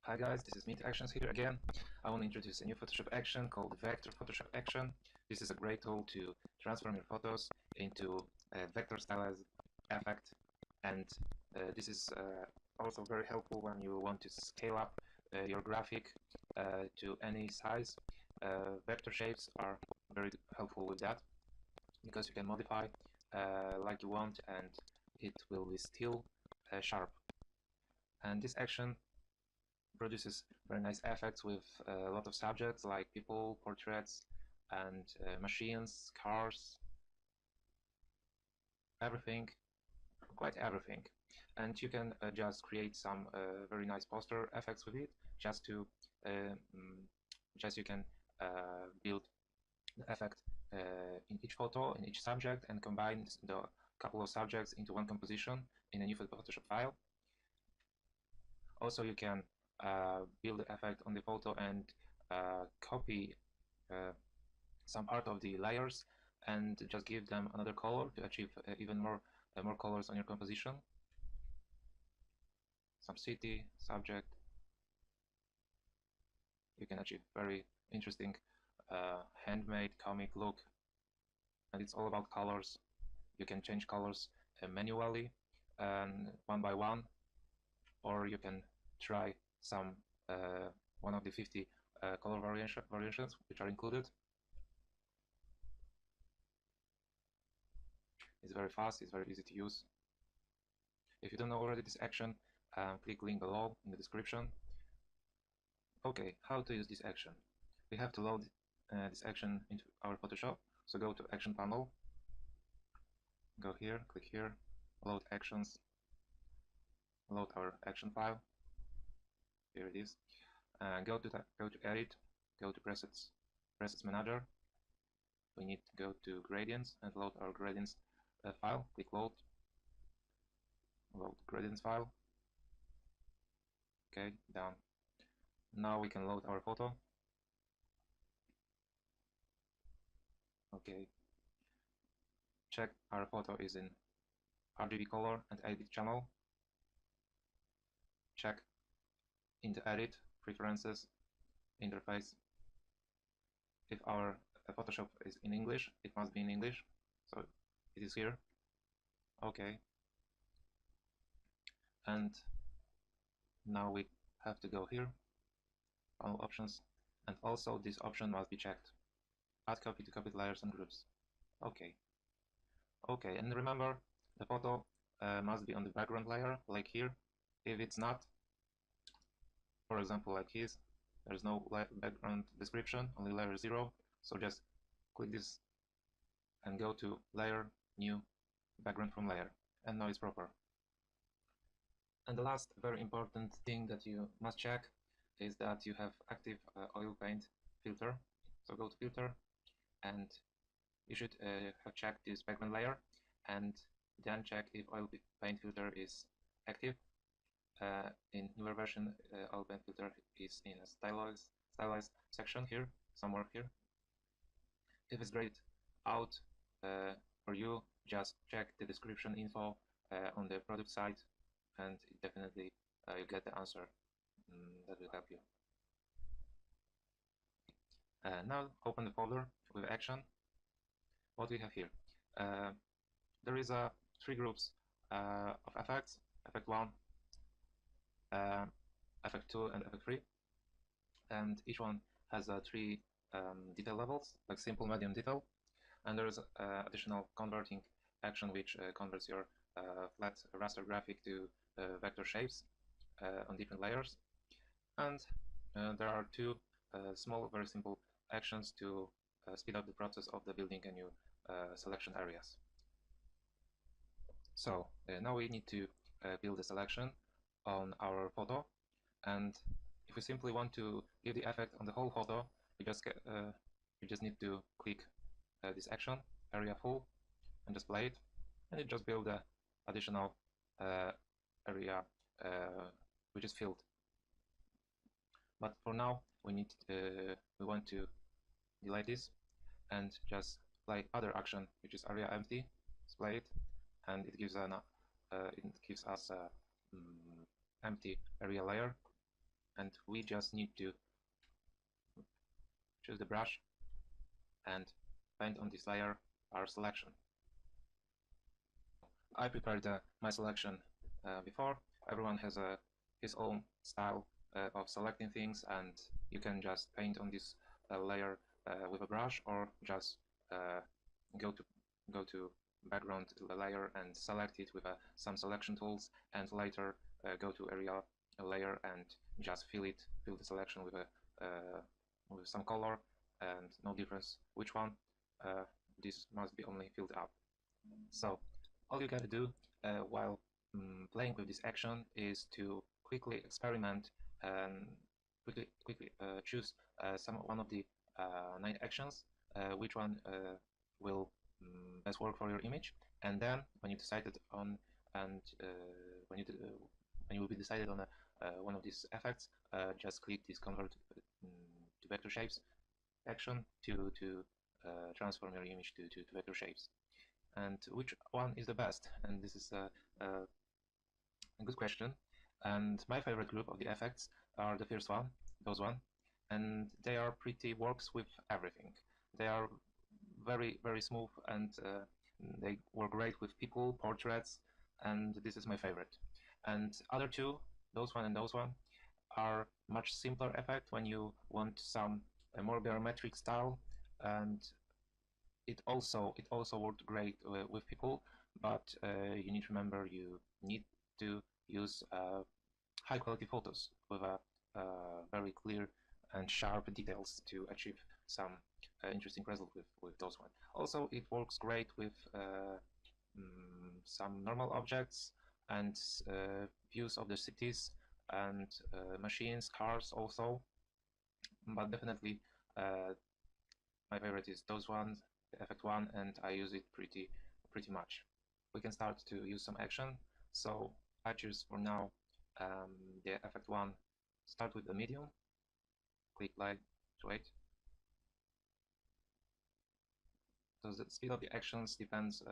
Hi guys, this is Meet Actions here again. I want to introduce a new Photoshop action called Vector Photoshop Action. This is a great tool to transform your photos into a vector stylized effect, and this is also very helpful when you want to scale up your graphic to any size. Vector shapes are very helpful with that because you can modify like you want and it will be still sharp. And this action produces very nice effects with a lot of subjects like people, portraits, and machines, cars, everything, quite everything. And you can just create some very nice poster effects with it, just to just you can build the effect in each photo, in each subject, and combine the couple of subjects into one composition in a new Photoshop file. Also, you can build the effect on the photo and copy some part of the layers and just give them another color to achieve even more colors on your composition. Some city, subject. You can achieve very interesting handmade comic look, and it's all about colors. You can change colors manually one by one, or you can try some one of the 50 color variations which are included. It's very fast, it's very easy to use. If you don't know already this action, click link below in the description. Okay, how to use this action? We have to load this action into our Photoshop. So go to Action Panel, go here, click here, load actions, load our action file. Here it is. Go to Edit, go to Presets Manager. We need to go to Gradients and load our Gradients file. Click Load Gradients file. Okay, done. Now we can load our photo. Okay. Check our photo is in RGB color and edit channel. Check in the Edit, Preferences, Interface. If our Photoshop is in English, it must be in English. So it is here. Okay. And now we have to go here, Panel Options, and also this option must be checked. Add copy to copied layers and groups. Okay. Okay, and remember, the photo must be on the background layer, like here. If it's not, for example, like his, there's no background description, only layer 0. So just click this and go to Layer, New, Background from Layer, and now it's proper. And the last very important thing that you must check is that you have active oil paint filter. So go to Filter, and you should have checked this background layer, and then check if oil paint filter is active. In newer version, oil paint filter is in a stylized section here, somewhere here. If it's grayed out for you, just check the description info on the product site, and definitely you get the answer that will help you. Now open the folder with action. What we have here? There is 3 groups of effects: Effect 1, Effect 2, and Effect 3. And each one has 3 detail levels, like simple, medium, detail. And there is additional converting action which converts your flat raster graphic to vector shapes on different layers. And there are 2 small, very simple actions to speed up the process of the building a new selection areas. So now we need to build a selection on our photo, and if we simply want to give the effect on the whole photo, we just need to click this action, Area Full, and just play it, and it just build a additional area which is filled. But for now, we want to delete this and just play other action, which is Area Empty. Let's play it, and it gives us a empty area layer. and we just need to choose the brush and paint on this layer our selection. I prepared my selection before. Everyone has his own style of selecting things, and you can just paint on this layer with a brush, or just go to background layer and select it with some selection tools, and later go to area layer and just fill the selection with some color, and no difference which one. This must be only filled up. So all you gotta do while playing with this action is to quickly experiment and quickly choose one of the 9 actions, which one will best work for your image, and then when you decided on and when you will be decided on one of these effects, just click this convert to vector shapes action to transform your image to vector shapes. And which one is the best? And this is a good question. And my favorite group of the effects are the first one, those one, and they are pretty works with everything. They are very smooth, and they work great with people, portraits, and this is my favorite. And other two, those one and those one, are much simpler effect when you want some more geometric style, and it also worked great with people, but you need to remember you need to use high quality photos with very clear and sharp details to achieve some interesting result with those one. Also, it works great with some normal objects and views of the cities and machines, cars also, but definitely my favorite is those ones, the effect one, and I use it pretty much. We can start to use some action. So I choose for now the effect one. Start with the medium. Click play to wait. So the speed of the actions depends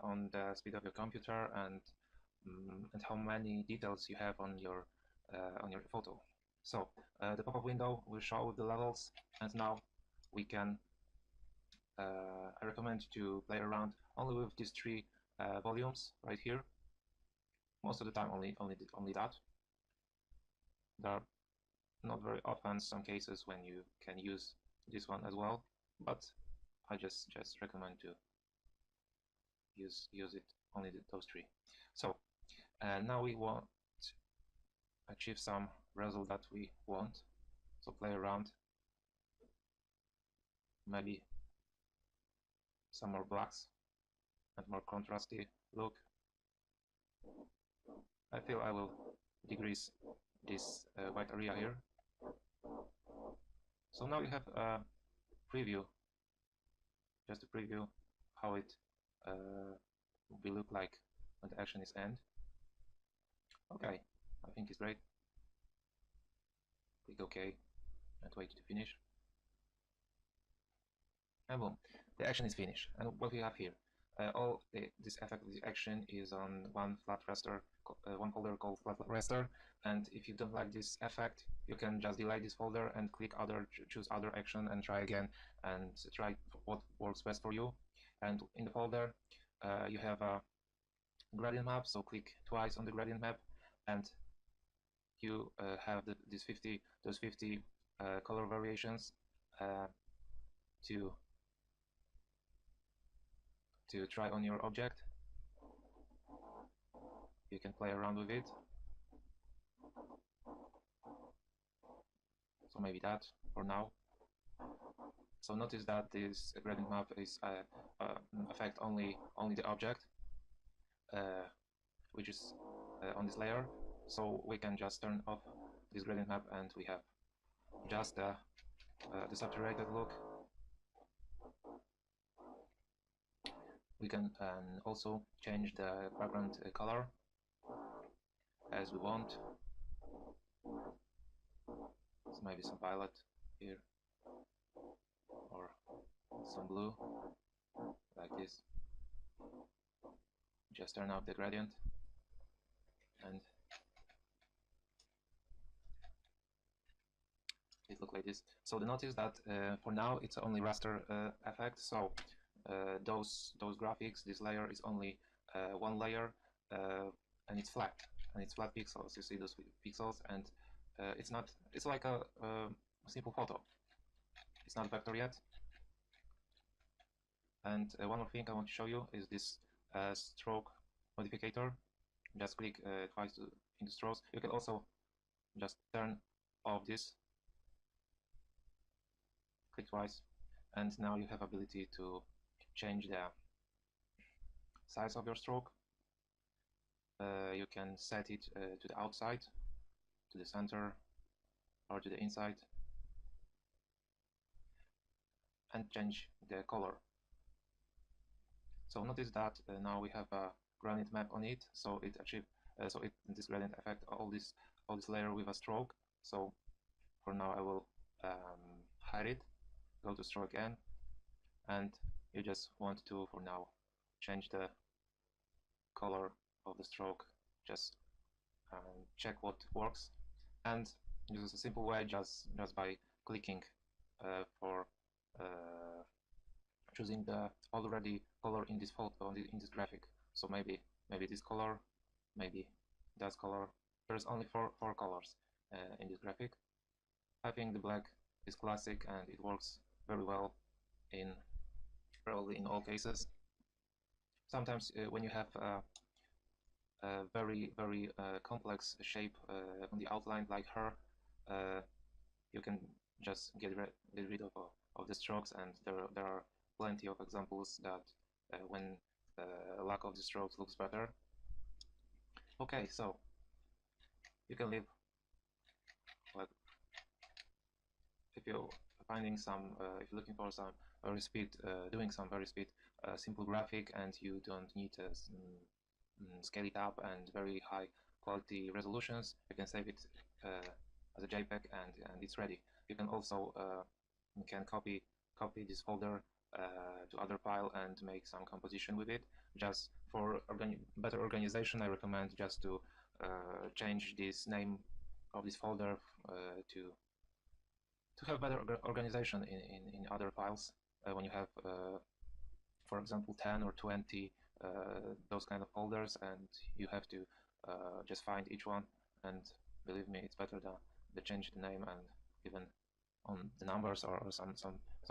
on the speed of your computer and how many details you have on your photo. So the pop-up window will show the levels, and now we can I recommend to play around only with these 3 volumes right here. Most of the time only that. There are not very often some cases when you can use this one as well, but I just recommend to use it only those 3. So now we want to achieve some result that we want. So play around, maybe some more blacks and more contrasty look. I feel I will decrease this white area here. So now you have a preview, just a preview how it will look like when the action is end. Okay, I think it's great. Click OK and wait to finish. And boom, the action is finished. And what we have here, this effect, this action is on one flat raster, one folder called flat raster. And if you don't like this effect, you can just delete this folder and click other, choose other action and try again and try what works best for you. And in the folder, you have a gradient map. So click twice on the gradient map, and you have those 50 color variations to try on your object. You can play around with it. So maybe that for now. So notice that this gradient map is affect only the object, which is on this layer. So we can just turn off this gradient map, and we have just the saturated look. We can also change the background color as we want. So maybe some violet here, or some blue, like this. Just turn off the gradient, and look like this. So notice that for now it's only raster effect. So those graphics, this layer is only one layer, and it's flat, pixels. You see those pixels, and it's not. It's like a simple photo. It's not vector yet. And one more thing I want to show you is this stroke modifier. Just click twice into strokes. You can also just turn off this. Click twice, and now you have ability to change the size of your stroke. You can set it to the outside, to the center, or to the inside, and change the color. So notice that now we have a gradient map on it, so it achieve this gradient effect all this layer with a stroke. So for now I will hide it, go to stroke again, and you just want to for now change the color of the stroke. Just check what works, and use a simple way just by clicking for choosing the already color in this photo, in this graphic. So maybe this color, maybe that color. There's only four colors in this graphic. I think the black is classic and it works very well in probably in all cases. Sometimes when you have a very complex shape on the outline like her, you can just get rid of the strokes, and there are plenty of examples that when lack of the strokes looks better. Okay, so you can leave, like, if you're finding some, if you're looking for some very speed, doing some very speed simple graphic, and you don't need to scale it up and very high quality resolutions, you can save it as a JPEG, and it's ready. You can also copy this folder to other file and make some composition with it. Just for better organization, I recommend just to change this name of this folder to have better organization in other files. When you have, for example, 10 or 20 those kind of folders, and you have to just find each one, and believe me, it's better to change the name and even on the numbers or some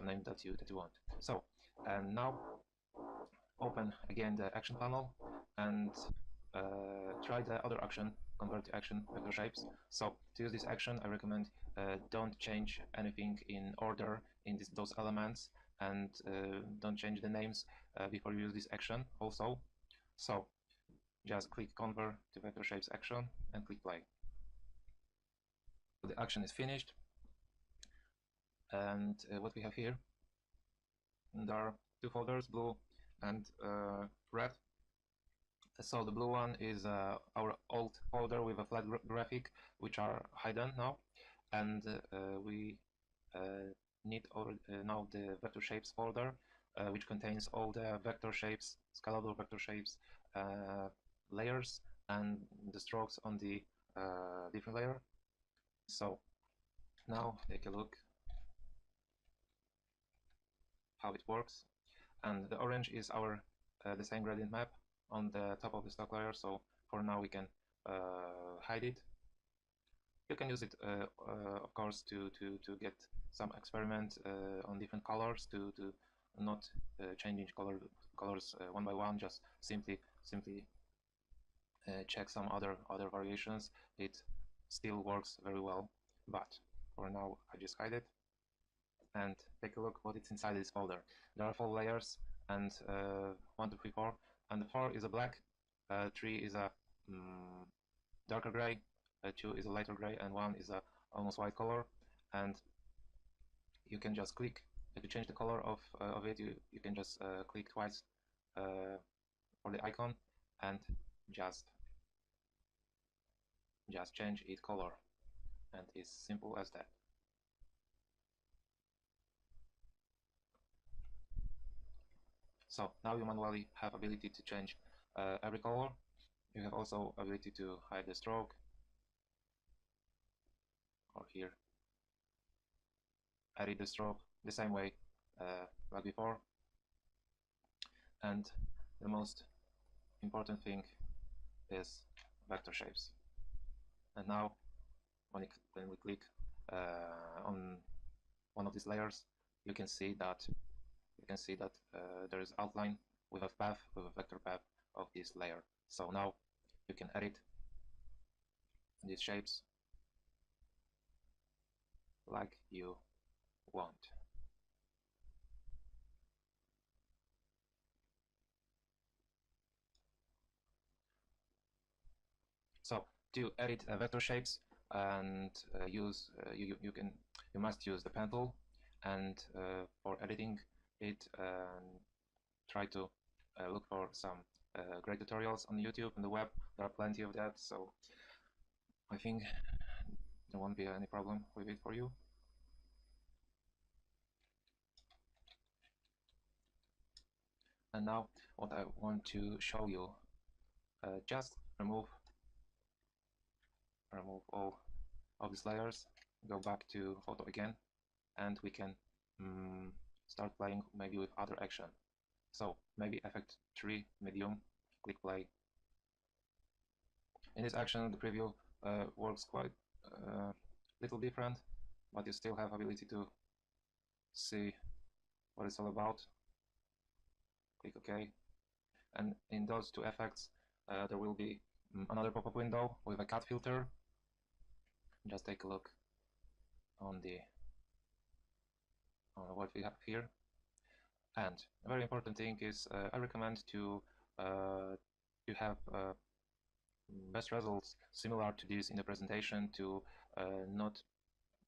name that you want. So, and now open again the action panel and try the other action, convert to action vector shapes. So to use this action, I recommend don't change anything in order in those elements, and don't change the names before you use this action also. So just click convert to vector shapes action and click play. So the action is finished, and what we have here, there are two folders, blue and red. So the blue one is our old folder with a flat graphic, which are hidden now, and we need now the vector shapes folder, which contains all the vector shapes, scalable vector shapes layers, and the strokes on the different layer. So now take a look how it works, and the orange is our the same gradient map on the top of the stock layer. So for now we can hide it. You can use it of course to get some experiment on different colors, to not changing colors one by one, just simply check some other variations. It still works very well, but for now I just hide it and take a look what it's inside this folder. There are 4 layers, and 1, 2, 3, 4, and 4 is a black, 3 is a darker gray, 2 is a lighter gray, and 1 is a almost white color. And you can just click to change the color of it. You can just click twice for the icon and just change its color, and it's simple as that. So now you manually have ability to change every color. You have also ability to hide the stroke, or here edit the stroke the same way like before. And the most important thing is vector shapes. And now when we click on one of these layers, you can see that there is outline with a path, with a vector path of this layer. So now you can edit these shapes like you want. So to edit vector shapes and you must use the pen tool, and for editing it, try to look for some great tutorials on YouTube and the web. There are plenty of that, so I think there won't be any problem with it for you. And now what I want to show you, just remove all of these layers, go back to photo again, and we can start playing maybe with other action. So maybe effect 3 medium, click play. In this action the preview works quite little different, but you still have ability to see what it's all about. Click OK, and in those two effects there will be another pop-up window with a cut filter. Just take a look on what we have here. And a very important thing is I recommend to have best results similar to this in the presentation, to not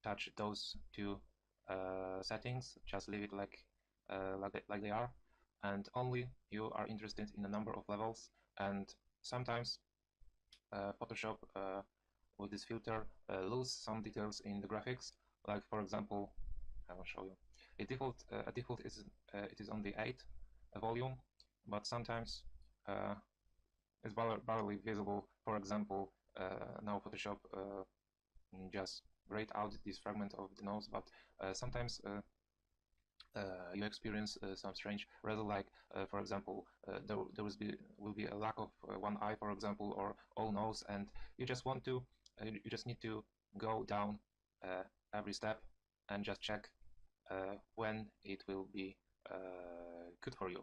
touch those two settings, just leave it like they are, and only you are interested in a number of levels. And sometimes Photoshop with this filter lose some details in the graphics, like for example, I will show you. A default is it is on the 8 volume, but sometimes it's barely visible. For example, now Photoshop just grayed out this fragment of the nose, but sometimes you experience some strange result, like for example there will be a lack of one eye, for example, or all nose, and you just need to go down every step and just check when it will be good for you.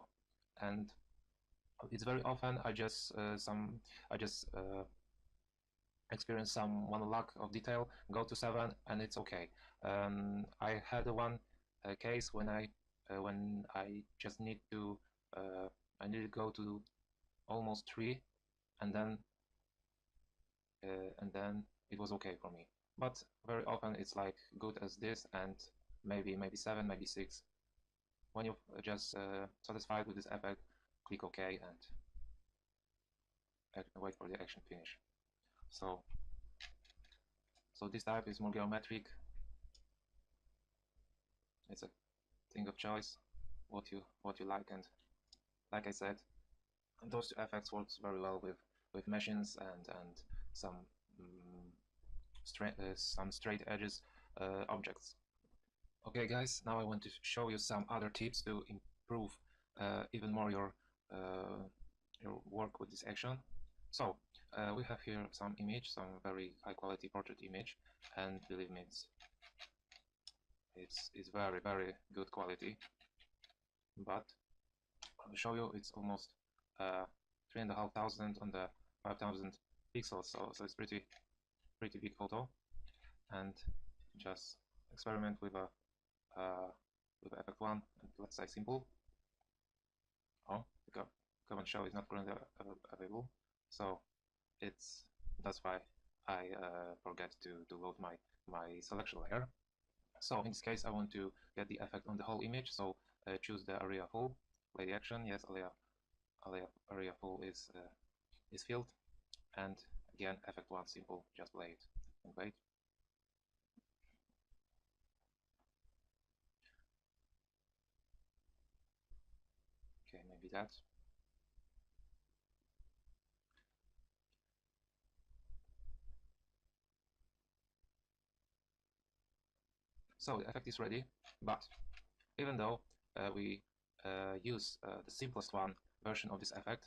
And it's very often I just experience one lack of detail, go to 7 and it's okay. I had one case when I just need to go to almost 3, and then it was okay for me. But very often it's like good as this, and maybe 7, maybe 6. When you're just satisfied with this effect, click OK and wait for the action finish. So this type is more geometric. It's a thing of choice, what you like, and like I said, those two effects works very well with machines and some straight edges objects. Okay guys, now I want to show you some other tips to improve even more your work with this action. So we have here some image, some very high quality portrait image, and believe me, it's very good quality. But I'll show you it's almost 3,500 on the 5,000 pixels, so it's pretty big photo. And just experiment with effect 1, and let's say simple. Oh, the command show is not currently available, so that's why I forget to load my selection layer. So in this case I want to get the effect on the whole image, so choose the area full, play the action. Yes, area full is filled, and again effect 1 simple, just play it and wait. Okay, maybe that. So the effect is ready, but even though we use the simplest one version of this effect,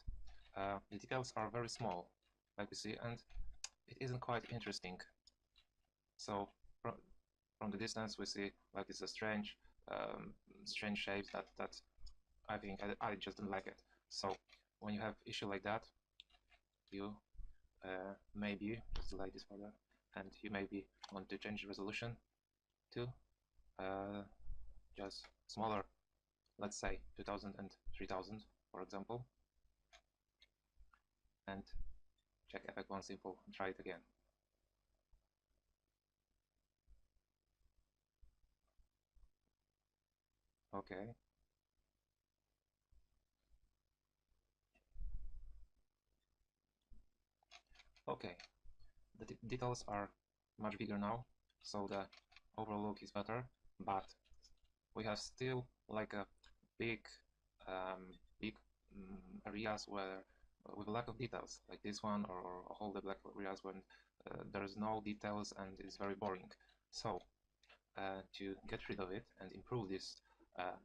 the details are very small, like we see, and it isn't quite interesting. So from the distance we see like it's a strange shape that I think I just don't like it. So when you have issue like that, you maybe just delete this further, and you maybe want to change the resolution to just smaller, let's say 2000 and 3000 for example, and check effect one simple and try it again. Okay. Okay, the details are much bigger now, so the overall look is better, but we have still like a big big areas where with a lack of details, like this one, or all the black areas when there is no details and it's very boring. So to get rid of it and improve this uh,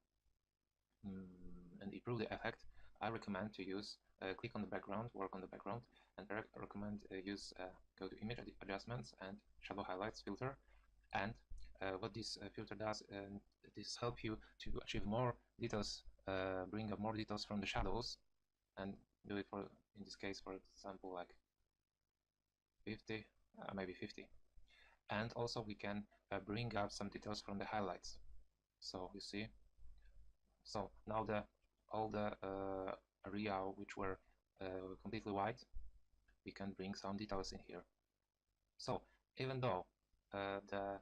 and improve the effect, I recommend to use click on the background, work on the background, and I recommend use go to image adjustments and shadow highlights filter. And what this filter does, this help you to achieve more details, bring up more details from the shadows, and do it for, in this case, for example, like 50, maybe 50. And also we can bring up some details from the highlights. So you see, so now the all the area which were completely white, we can bring some details in here. So even though the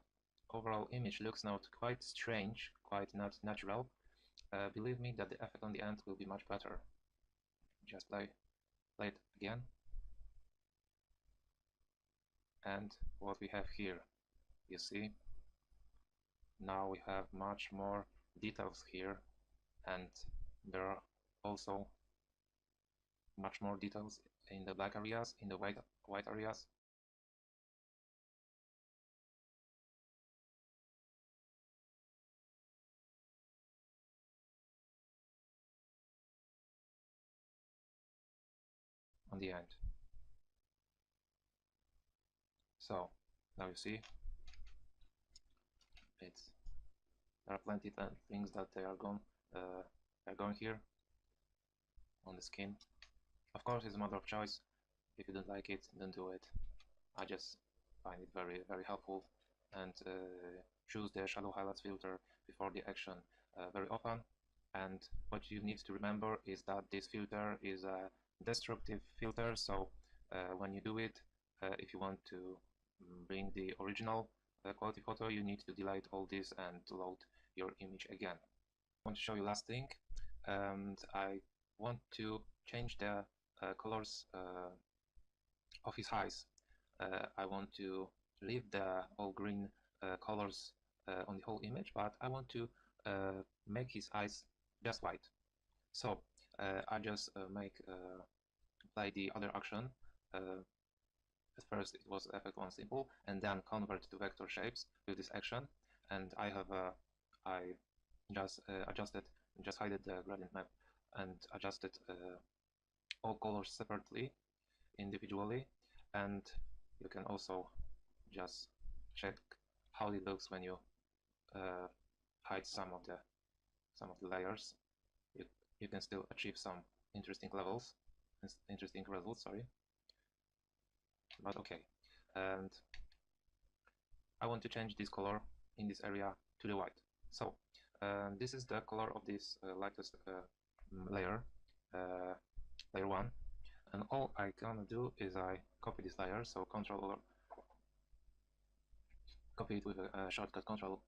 overall image looks not quite strange, quite not natural, believe me that the effect on the end will be much better. Just play it again. And what we have here, you see, now we have much more details here, and there are also much more details in the black areas, in the white areas. On the end. So now you see it's there are plenty of things that they are going here on the skin. Of course, it's a matter of choice. If you don't like it, don't do it. I just find it very helpful, and choose the shadow highlights filter before the action very often. And what you need to remember is that this filter is a destructive filter, so when you do it, if you want to bring the original quality photo, you need to delete all this and load your image again. I want to show you last thing, and I want to change the colors of his eyes. I want to leave the all green colors on the whole image, but I want to make his eyes just white. So I just apply the other action. At first it was effect one simple, and then convert to vector shapes with this action. And I have I just just hide the gradient map and adjusted all colors separately, individually, and you can also just check how it looks when you hide some of the layers. You can still achieve some interesting results, sorry. But okay, and I want to change this color in this area to the white. So this is the color of this lightest layer, layer 1, and all I gonna do is I copy this layer, so copy it with a shortcut Control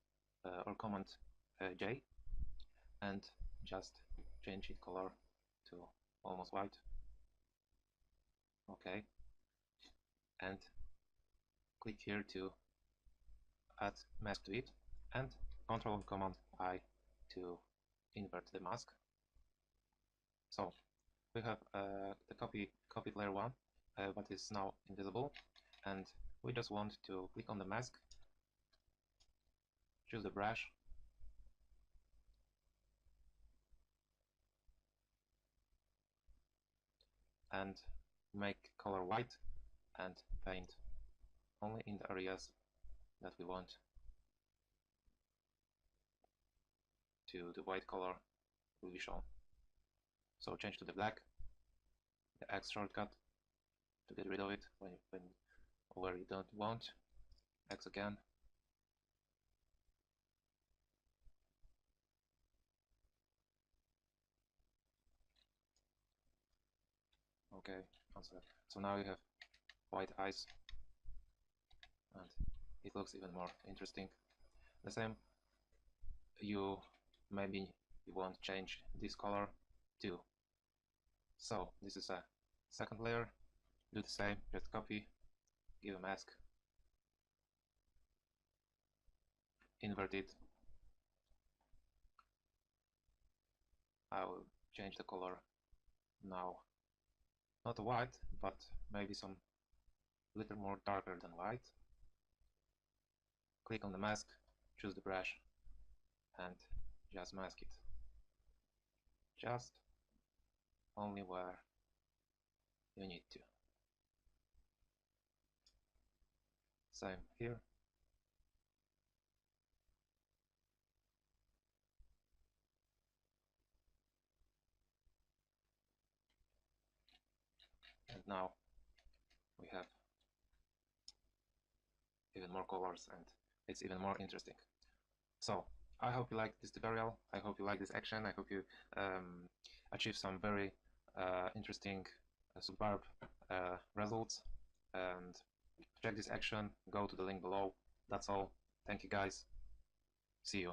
or Command J, and just change its color to almost white. Okay, and click here to add mask to it, and Control and Command I to invert the mask. So we have the copied layer 1, but it's now invisible, and we just want to click on the mask choose the brush, and make color white and paint only in the areas that we want to the white color will be shown. So change to the black, the X shortcut to get rid of it where you don't want, X again. Okay, so now you have white eyes and it looks even more interesting. The same, maybe you want to change this color too. So this is a second layer, do the same, just copy, give a mask, invert it. I will change the color now, not white, but maybe some little more darker than white. Click on the mask, choose the brush, and just mask it. Just only where you need to. Same here. And now we have even more colors and it's even more interesting. So I hope you liked this tutorial. I hope you like this action. I hope you achieve some very interesting, superb results. And to check this action, go to the link below. That's all. Thank you guys. See you.